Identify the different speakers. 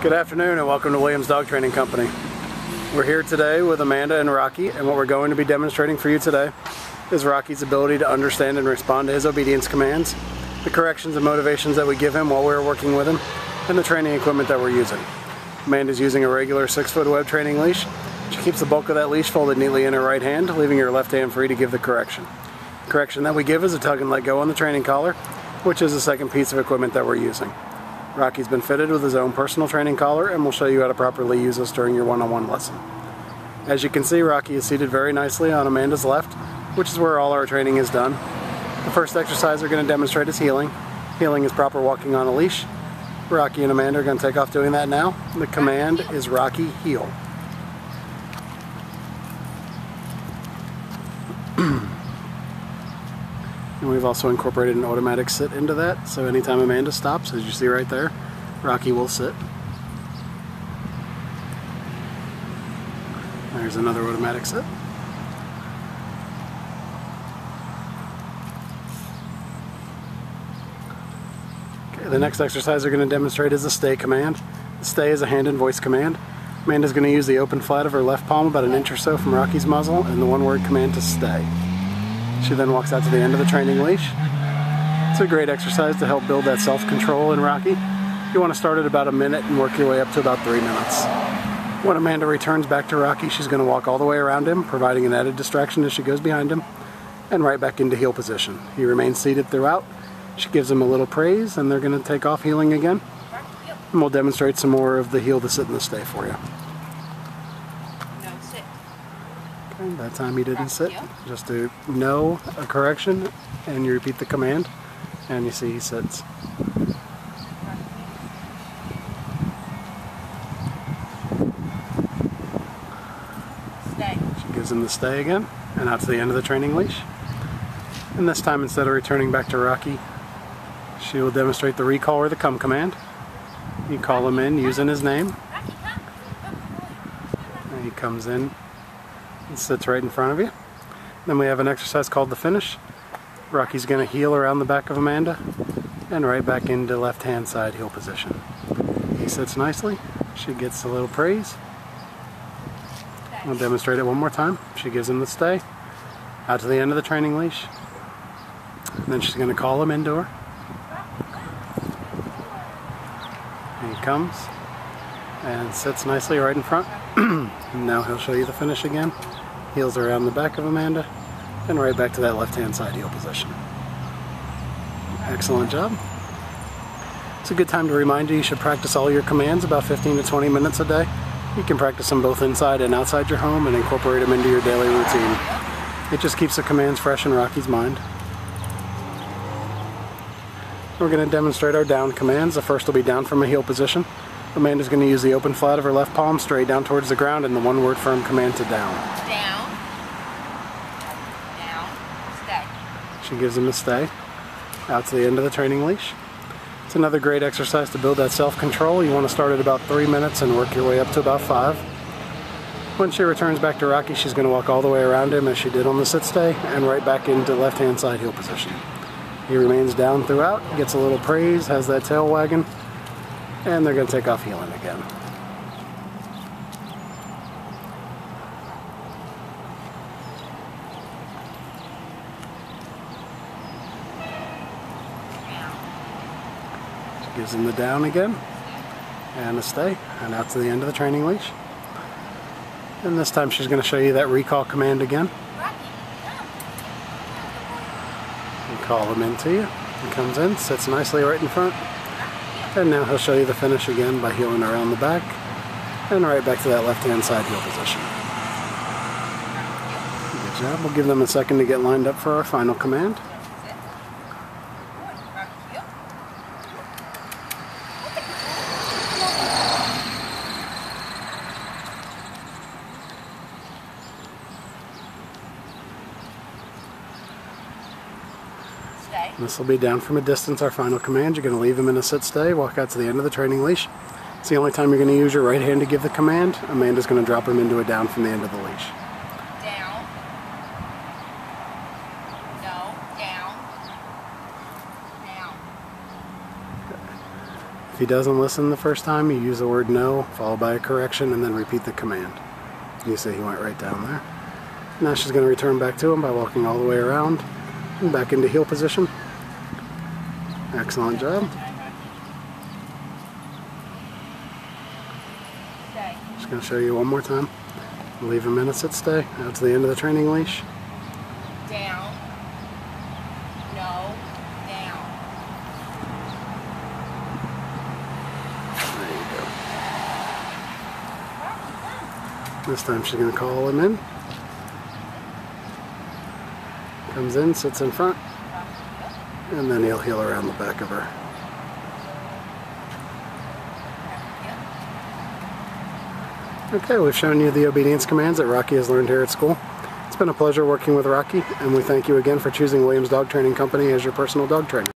Speaker 1: Good afternoon and welcome to Williams Dog Training Company. We're here today with Amanda and Rocky, and what we're going to be demonstrating for you today is Rocky's ability to understand and respond to his obedience commands, the corrections and motivations that we give him while we're working with him, and the training equipment that we're using. Amanda's using a regular 6-foot web training leash. She keeps the bulk of that leash folded neatly in her right hand, leaving her left hand free to give the correction. The correction that we give is a tug and let go on the training collar, which is the second piece of equipment that we're using. Rocky's been fitted with his own personal training collar, and we'll show you how to properly use this during your one-on-one lesson. As you can see, Rocky is seated very nicely on Amanda's left, which is where all our training is done. The first exercise we're going to demonstrate is heeling. Heeling is proper walking on a leash. Rocky and Amanda are going to take off doing that now. The command is Rocky heel. And we've also incorporated an automatic sit into that, so anytime Amanda stops, as you see right there, Rocky will sit. There's another automatic sit. Okay, the next exercise we're going to demonstrate is the stay command. The stay is a hand and voice command. Amanda's going to use the open flat of her left palm about an inch or so from Rocky's muzzle and the one-word command to stay. She then walks out to the end of the training leash. It's a great exercise to help build that self-control in Rocky. You want to start at about a minute and work your way up to about 3 minutes. When Amanda returns back to Rocky, she's going to walk all the way around him, providing an added distraction as she goes behind him, and right back into heel position. He remains seated throughout. She gives him a little praise, and they're going to take off heeling again. And we'll demonstrate some more of the heel, the sit, and the stay for you. Okay, that time he didn't sit. Just to know a correction, and you repeat the command, and you see he sits.
Speaker 2: Stay.
Speaker 1: She gives him the stay again, and out to the end of the training leash. And this time, instead of returning back to Rocky, she will demonstrate the recall or the come command. You call him in using his name, and he comes in and sits right in front of you. Then we have an exercise called the finish. Rocky's going to heel around the back of Amanda and right back into left hand side heel position. He sits nicely. She gets a little praise. We'll demonstrate it one more time. She gives him the stay. Out to the end of the training leash. And then she's going to call him into her. And he comes and sits nicely right in front. And now he'll show you the finish again. Heels around the back of Amanda and right back to that left hand side heel position. Excellent job. It's a good time to remind you should practice all your commands about 15 to 20 minutes a day. You can practice them both inside and outside your home and incorporate them into your daily routine. It just keeps the commands fresh in Rocky's mind. We're going to demonstrate our down commands. The first will be down from a heel position. Amanda's going to use the open flat of her left palm straight down towards the ground and the one-word firm command to down.
Speaker 2: Down. Down. Stay.
Speaker 1: She gives him a stay. Out to the end of the training leash. It's another great exercise to build that self-control. You want to start at about 3 minutes and work your way up to about 5. When she returns back to Rocky, she's going to walk all the way around him as she did on the sit stay and right back into left-hand side heel position. He remains down throughout, gets a little praise, has that tail wagging, and they're going to take off heeling again. She gives him the down again, and a stay, and out to the end of the training leash. And this time she's going to show you that recall command again. You call him into you. He comes in, sits nicely right in front. And now he'll show you the finish again by heeling around the back and right back to that left-hand side heel position. Good job. We'll give them a second to get lined up for our final command. This will be down from a distance, our final command. You're going to leave him in a sit stay, walk out to the end of the training leash. It's the only time you're going to use your right hand to give the command. Amanda's going to drop him into a down from the end of the leash.
Speaker 2: Down. No. Down. Down.
Speaker 1: If he doesn't listen the first time, you use the word no, followed by a correction, and then repeat the command. You see he went right down there. Now she's going to return back to him by walking all the way around and back into heel position. Excellent job.
Speaker 2: Stay.
Speaker 1: Just going to show you one more time. Leave him in a sit stay. Out to the end of the training leash.
Speaker 2: Down. No. Down.
Speaker 1: There you go. This time she's going to call him in. Comes in, sits in front, and then he'll heel around the back of her. Okay, we've shown you the obedience commands that Rocky has learned here at school. It's been a pleasure working with Rocky, and we thank you again for choosing Williams Dog Training Company as your personal dog trainer.